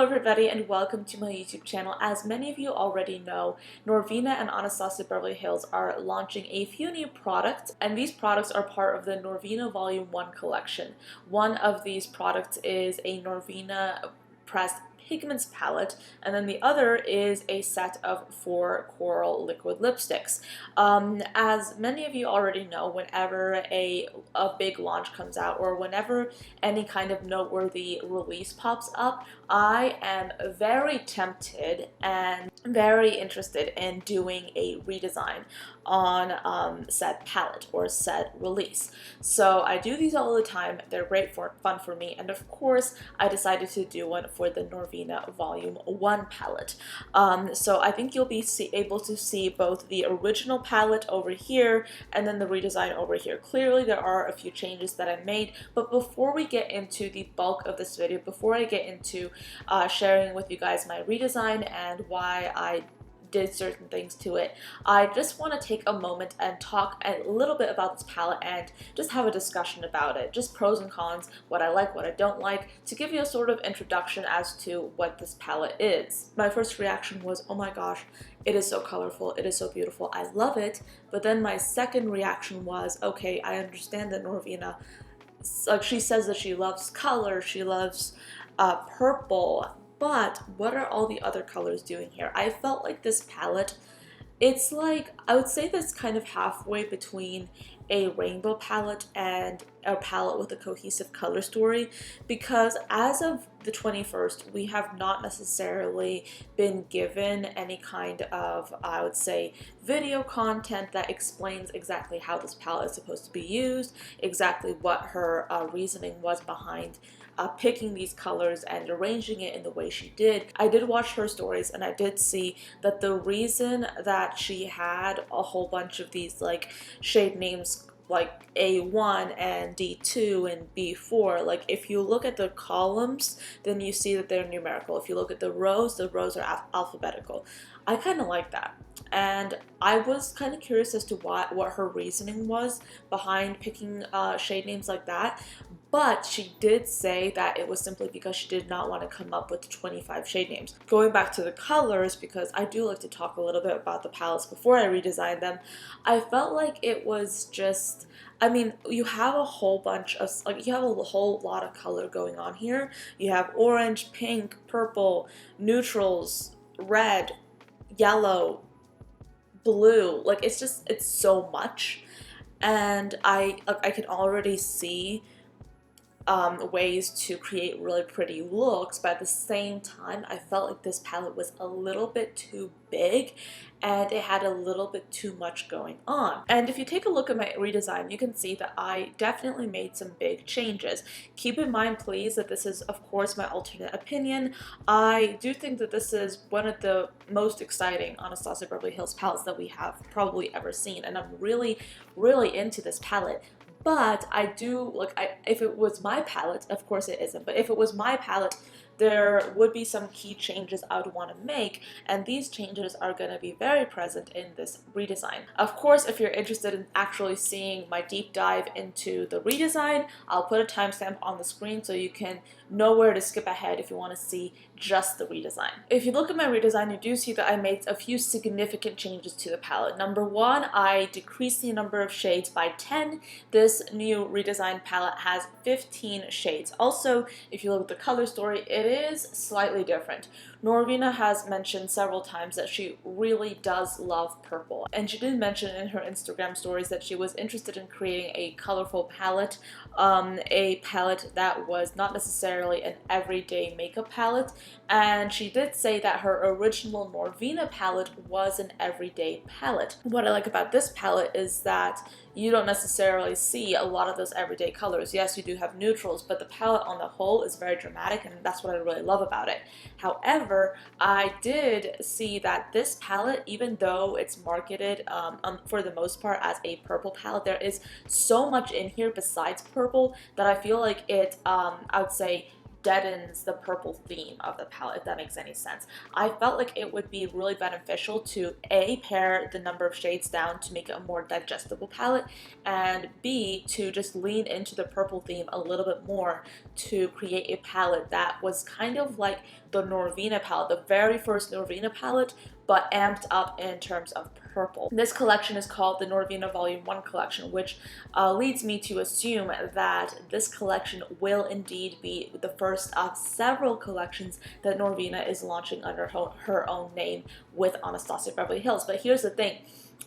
Hello everybody and welcome to my YouTube channel. As many of you already know, Norvina and Anastasia Beverly Hills are launching a few new products, and these products are part of the Norvina Volume 1 collection. One of these products is a Norvina pressed pigments palette, and then the other is a set of 4 coral liquid lipsticks. As many of you already know, whenever a big launch comes out or whenever any kind of noteworthy release pops up, I am very tempted and very interested in doing a redesign on said palette or said release. So I do these all the time. They're great fun for me, and of course I decided to do one for the Norvina Volume 1 palette. So I think you'll be able to see both the original palette over here and then the redesign over here. Clearly there are a few changes that I made, but before we get into the bulk of this video, before I get into sharing with you guys my redesign and why I did certain things to it, I just want to take a moment and talk a little bit about this palette and just have a discussion about it, just pros and cons, what I like, what I don't like, to give you a sort of introduction as to what this palette is. My first reaction was, oh my gosh, it is so colorful, it is so beautiful, I love it. But then my second reaction was, okay, I understand that Norvina, like, she says that she loves color, she loves purple, but what are all the other colors doing here? I felt like this palette, it's like, I would say that's kind of halfway between a rainbow palette and a palette with a cohesive color story, because as of the 21st, we have not necessarily been given any kind of, I would say, video content that explains exactly how this palette is supposed to be used, exactly what her reasoning was behind picking these colors and arranging it in the way she did. I did watch her stories and I did see that the reason that she had a whole bunch of these like shade names like A1 and D2 and B4, like if you look at the columns, then you see that they're numerical. If you look at the rows are alphabetical. I kind of like that. And I was kind of curious as to what her reasoning was behind picking shade names like that. But she did say that it was simply because she did not want to come up with 25 shade names. Going back to the colors, because I do like to talk a little bit about the palettes before I redesign them, I felt like it was just, I mean, you have a whole bunch of, like, you have a whole lot of color going on here. You have orange, pink, purple, neutrals, red, yellow, blue. Like, it's just, it's so much. And I can already see ways to create really pretty looks, but at the same time I felt like this palette was a little bit too big and it had a little bit too much going on. And if you take a look at my redesign, you can see that I definitely made some big changes. Keep in mind, please, that this is of course my alternate opinion. I do think that this is one of the most exciting Anastasia Beverly Hills palettes that we have probably ever seen, and I'm really into this palette. But I do, like, if it was my palette, of course it isn't, but if it was my palette, there would be some key changes I would want to make, and these changes are going to be very present in this redesign. Of course, if you're interested in actually seeing my deep dive into the redesign, I'll put a timestamp on the screen so you can know where to skip ahead if you want to see just the redesign. If you look at my redesign, you do see that I made a few significant changes to the palette. Number one, I decreased the number of shades by 10. This new redesigned palette has 15 shades. Also, if you look at the color story, it is slightly different. Norvina has mentioned several times that she really does love purple, and she did mention in her Instagram stories that she was interested in creating a colorful palette, a palette that was not necessarily an everyday makeup palette, and she did say that her original Norvina palette was an everyday palette. What I like about this palette is that you don't necessarily see a lot of those everyday colors. Yes, you do have neutrals, but the palette on the whole is very dramatic, and that's what I really love about it. However, I did see that this palette, even though it's marketed for the most part as a purple palette, there is so much in here besides purple that I feel like it, I would say, deadens the purple theme of the palette, if that makes any sense. I felt like it would be really beneficial to A, pare the number of shades down to make it a more digestible palette, and B, to just lean into the purple theme a little bit more to create a palette that was kind of like the Norvina palette, the very first Norvina palette, but amped up in terms of purple. This collection is called the Norvina Volume 1 collection, which leads me to assume that this collection will indeed be the first of several collections that Norvina is launching under her own name with Anastasia Beverly Hills. But here's the thing.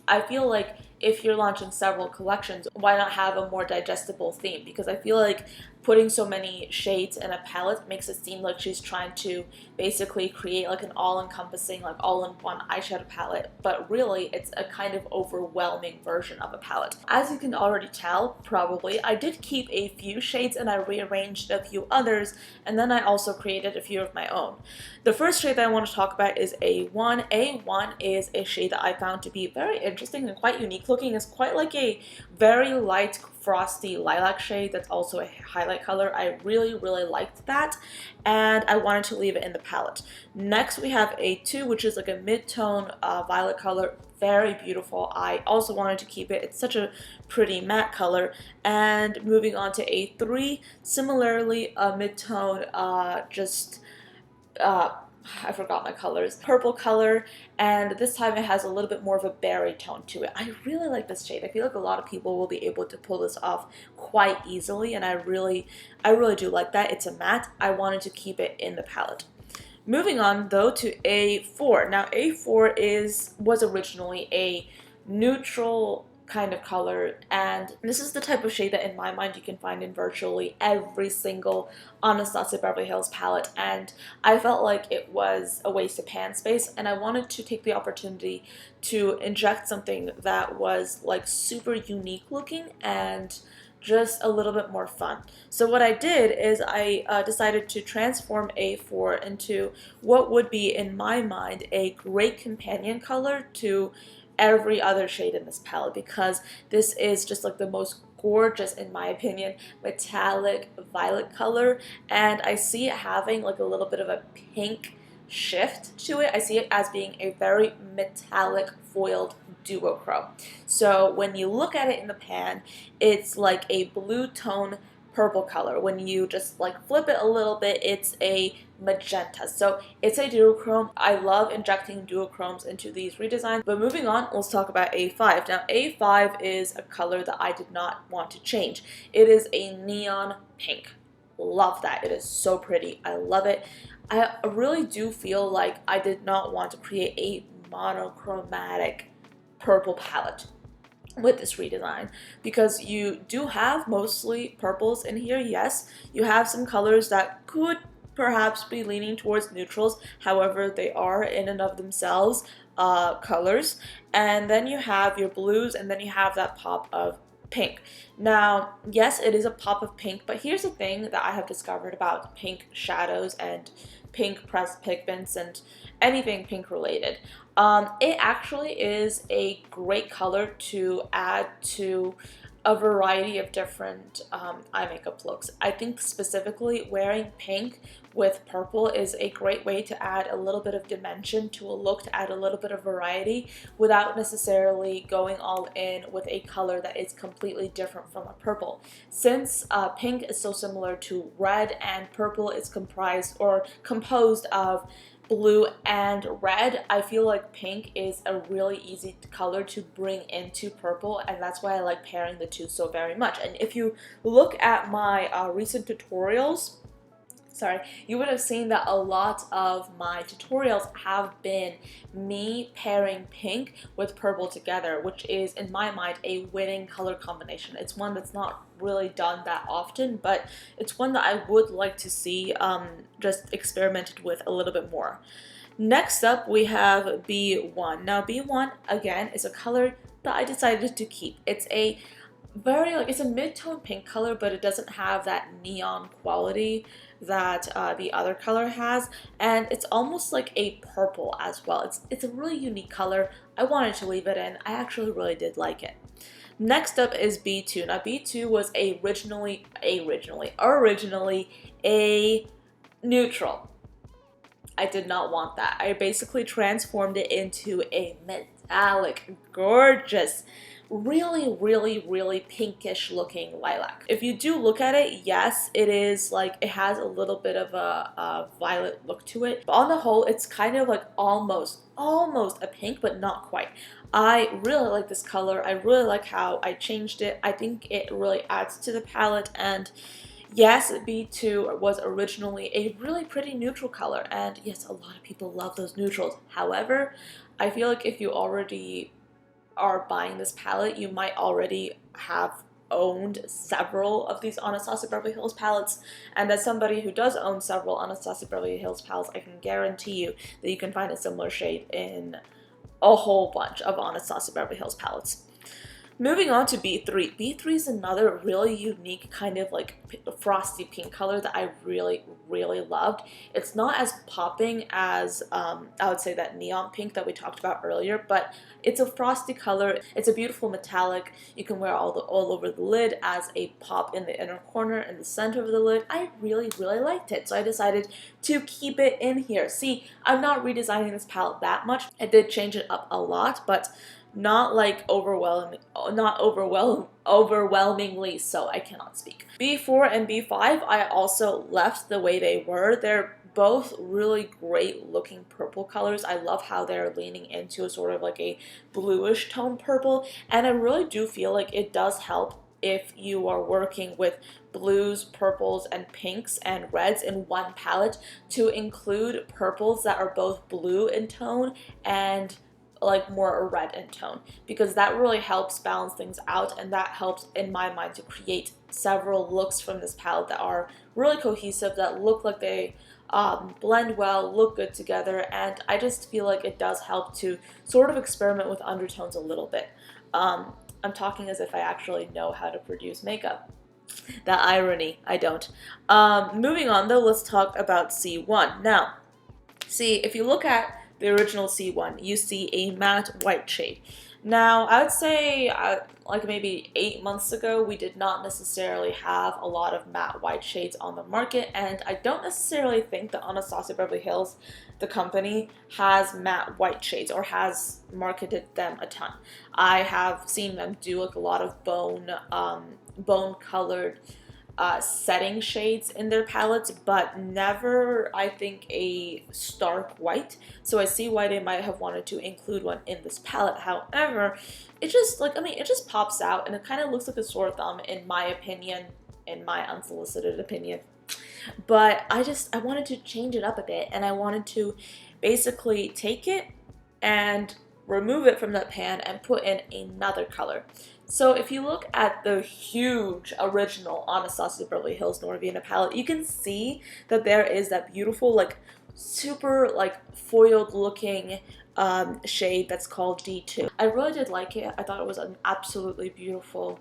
I feel like if you're launching several collections, why not have a more digestible theme? Because I feel like putting so many shades in a palette makes it seem like she's trying to basically create like an all-encompassing, like all-in-one eyeshadow palette, but really it's a kind of overwhelming version of a palette. As you can already tell, probably, I did keep a few shades and I rearranged a few others, and then I also created a few of my own. The first shade that I want to talk about is A1. A1 is a shade that I found to be very interesting and quite unique looking. It's quite like a very light frosty lilac shade that's also a highlight color. I really liked that, and I wanted to leave it in the palette. Next we have A2, which is like a mid-tone violet color. Very beautiful. I also wanted to keep it. It's such a pretty matte color. And moving on to A3, similarly a mid-tone I forgot my colors, purple color, and this time it has a little bit more of a berry tone to it. I really like this shade. I feel like a lot of people will be able to pull this off quite easily, and I really do like that. It's a matte. I wanted to keep it in the palette. Moving on though to A4. Now A4 was originally a neutral kind of color, and this is the type of shade that in my mind you can find in virtually every single Anastasia Beverly Hills palette, and I felt like it was a waste of pan space, and I wanted to take the opportunity to inject something that was like super unique looking and just a little bit more fun. So what I did is I decided to transform A4 into what would be, in my mind, a great companion color to every other shade in this palette, because this is just like the most gorgeous, in my opinion, metallic violet color, and I see it having like a little bit of a pink shift to it. I see it as being a very metallic foiled duochrome. So when you look at it in the pan, it's like a blue tone purple color. When you just like flip it a little bit, it's a magenta. So it's a duochrome. I love injecting duochromes into these redesigns. But moving on, let's talk about A5. Now A5 is a color that I did not want to change. It is a neon pink. Love that. It is so pretty. I love it. I really do feel like I did not want to create a monochromatic purple palette with this redesign, because you do have mostly purples in here. Yes, you have some colors that could perhaps be leaning towards neutrals, however they are in and of themselves colors, and then you have your blues, and then you have that pop of pink. Now, yes, it is a pop of pink, but here's the thing that I have discovered about pink shadows and pink pressed pigments and anything pink related. It actually is a great color to add to a variety of different eye makeup looks. I think specifically wearing pink with purple is a great way to add a little bit of dimension to a look, to add a little bit of variety without necessarily going all in with a color that is completely different from a purple. Since pink is so similar to red and purple is composed of blue and red, I feel like pink is a really easy color to bring into purple, and that's why I like pairing the two so very much. And if you look at my recent tutorials, you would have seen that a lot of my tutorials have been me pairing pink with purple together, which is, in my mind, a winning color combination. It's one that's not really done that often, but it's one that I would like to see just experimented with a little bit more. Next up, we have B1. Now, B1, again, is a color that I decided to keep. It's a it's a mid-tone pink color, but it doesn't have that neon quality that the other color has, and it's almost like a purple as well. It's a really unique color. I wanted to leave it in. I actually really did like it. Next up is B2. Now B2 was originally a neutral. I did not want that. I basically transformed it into a metallic, gorgeous, really, really, really pinkish looking lilac. If you do look at it, yes, it is like, it has a little bit of a violet look to it. But on the whole, it's kind of like almost a pink, but not quite. I really like this color. I really like how I changed it. I think it really adds to the palette, and yes, B2 was originally a really pretty neutral color, and yes, a lot of people love those neutrals. However, I feel like if you already are buying this palette, you might already have owned several of these Anastasia Beverly Hills palettes, and as somebody who does own several Anastasia Beverly Hills palettes, I can guarantee you that you can find a similar shade in a whole bunch of Anastasia Beverly Hills palettes. Moving on to B3. B3 is another really unique kind of like frosty pink color that I really, really loved. It's not as popping as I would say that neon pink that we talked about earlier, but it's a frosty color. It's a beautiful metallic. You can wear all over the lid as a pop in the inner corner in the center of the lid. I really, really liked it, so I decided to keep it in here. See, I'm not redesigning this palette that much. I did change it up a lot, but not like overwhelmingly so. I cannot speak. B4 and B5 I also left the way they were. They're both really great looking purple colors. I love how they're leaning into a sort of like a bluish tone purple, and I really do feel like it does help if you are working with blues, purples, and pinks and reds in one palette to include purples that are both blue in tone and like more red in tone, because that really helps balance things out, and that helps in my mind to create several looks from this palette that are really cohesive, that look like they blend well, look good together, and I just feel like it does help to sort of experiment with undertones a little bit. I'm talking as if I actually know how to produce makeup. The irony, I don't. Moving on though, let's talk about C1. Now, see, if you look at the original C1, you see a matte white shade. Now, I would say like maybe 8 months ago, we did not necessarily have a lot of matte white shades on the market, and I don't necessarily think that Anastasia Beverly Hills, the company, has matte white shades or has marketed them a ton. I have seen them do like a lot of bone colored setting shades in their palettes, but never, I think, a stark white. So I see why they might have wanted to include one in this palette. However, it just like, I mean, it just pops out, and it kind of looks like a sore thumb in my opinion, in my unsolicited opinion. But I wanted to change it up a bit, and I wanted to basically take it and remove it from that pan and put in another color. So if you look at the huge original Anastasia Beverly Hills Norvina palette, you can see that there is that beautiful, like, super, like, foiled looking shade that's called D2. I really did like it. I thought it was an absolutely beautiful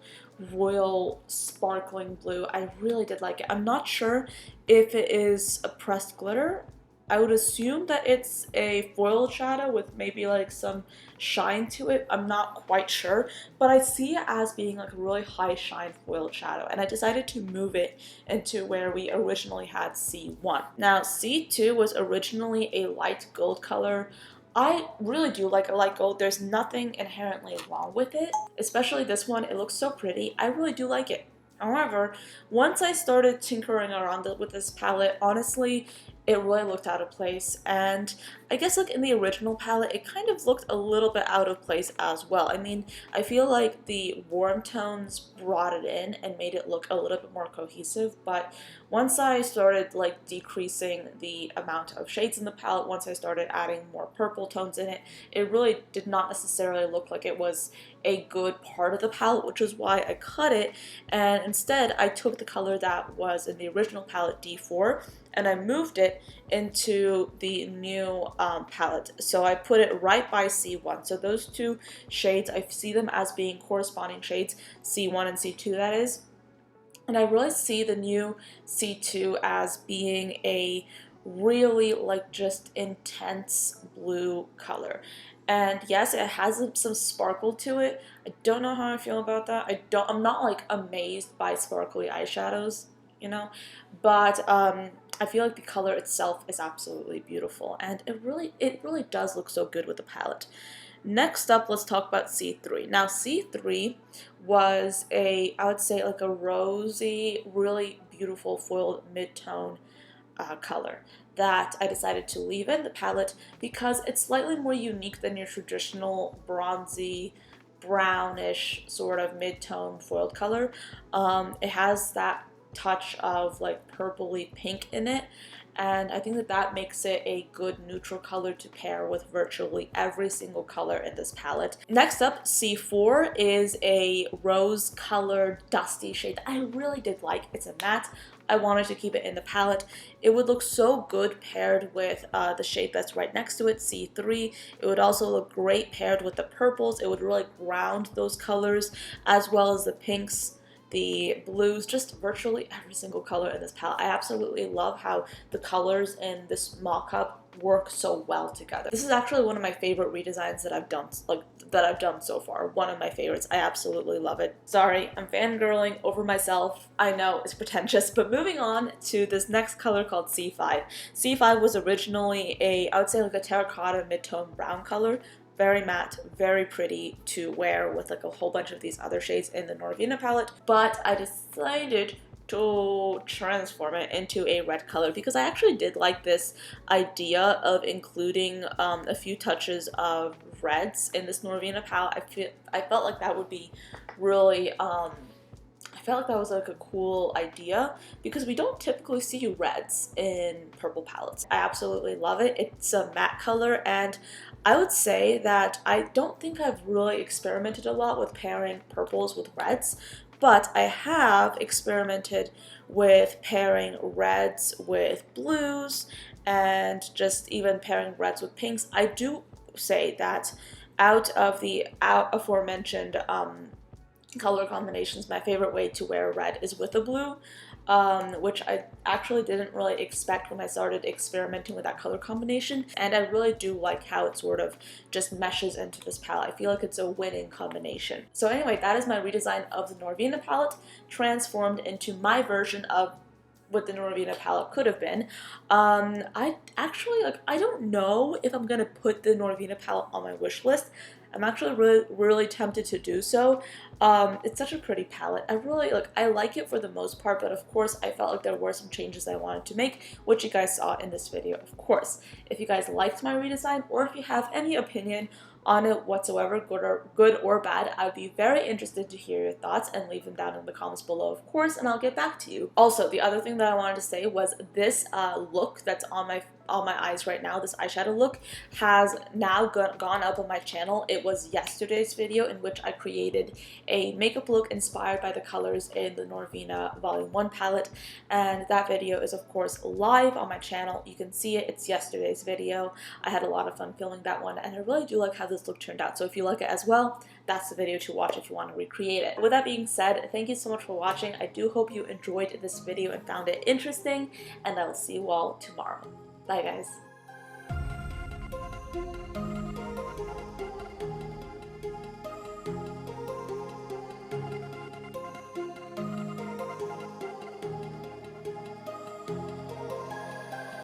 royal sparkling blue. I really did like it. I'm not sure if it is a pressed glitter. I would assume that it's a foiled shadow with maybe like some shine to it. I'm not quite sure, but I see it as being like a really high shine foiled shadow, and I decided to move it into where we originally had C1. Now, C2 was originally a light gold color. I really do like a light gold. There's nothing inherently wrong with it, especially this one. It looks so pretty. I really do like it. However, once I started tinkering around with this palette, honestly, it really looked out of place, and I guess like in the original palette, it kind of looked a little bit out of place as well. I mean, I feel like the warm tones brought it in and made it look a little bit more cohesive, but once I started like decreasing the amount of shades in the palette, once I started adding more purple tones in it, it really did not necessarily look like it was a good part of the palette, which is why I cut it, and instead I took the color that was in the original palette, D4, and I moved it into the new palette. So I put it right by C1. So those two shades, I see them as being corresponding shades, C1 and C2 that is. And I really see the new C2 as being a really like just intense blue color. And yes, it has some sparkle to it. I don't know how I feel about that. I'm not like amazed by sparkly eyeshadows, you know, but I feel like the color itself is absolutely beautiful, and it really does look so good with the palette. Next up, let's talk about C3. Now, C3 was I would say like a rosy, really beautiful foiled mid-tone color that I decided to leave in the palette because it's slightly more unique than your traditional bronzy, brownish sort of mid-tone foiled color. It has that touch of like purpley pink in it, and I think that that makes it a good neutral color to pair with virtually every single color in this palette. Next up, C4 is a rose colored dusty shade that I really did like. It's a matte. I wanted to keep it in the palette. It would look so good paired with the shade that's right next to it, C3. It would also look great paired with the purples. It would really ground those colors, as well as the pinks, the blues, just virtually every single color in this palette. I absolutely love how the colors in this mock-up work so well together. This is actually one of my favorite redesigns that I've done so far. One of my favorites. I absolutely love it. Sorry, I'm fangirling over myself. I know it's pretentious, but moving on to this next color called C5. C5 was originally I would say like a terracotta mid-tone brown color. Very matte, very pretty to wear with like a whole bunch of these other shades in the Norvina palette, but I decided to transform it into a red color because I actually did like this idea of including a few touches of reds in this Norvina palette. I felt like that would be really I felt like that was like a cool idea because we don't typically see reds in purple palettes. I absolutely love it. It's a matte color, and I would say that I don't think I've really experimented a lot with pairing purples with reds, but I have experimented with pairing reds with blues and just even pairing reds with pinks. I do say that out of the aforementioned color combinations, my favorite way to wear red is with a blue, which I actually didn't really expect when I started experimenting with that color combination, and I really do like how it sort of just meshes into this palette. I feel like it's a winning combination. So anyway, that is my redesign of the Norvina palette, transformed into my version of what the Norvina palette could have been. I actually, I don't know if I'm gonna put the Norvina palette on my wish list. I'm actually really tempted to do so. It's such a pretty palette. I like it for the most part, but of course I felt like there were some changes I wanted to make, which you guys saw in this video, of course. If you guys liked my redesign, or if you have any opinion on it whatsoever, good or bad, I would be very interested to hear your thoughts and leave them down in the comments below, of course, and I'll get back to you. Also, the other thing that I wanted to say was this look that's on my eyes right now, this eyeshadow look, has now gone up on my channel. It was yesterday's video in which I created a makeup look inspired by the colors in the Norvina Volume 1 palette, and that video is of course live on my channel. You can see it. It's yesterday's video. I had a lot of fun filming that one, and I really do like how this look turned out. So if you like it as well, that's the video to watch if you want to recreate it. With that being said, thank you so much for watching. I do hope you enjoyed this video and found it interesting, and I will see you all tomorrow. Bye guys.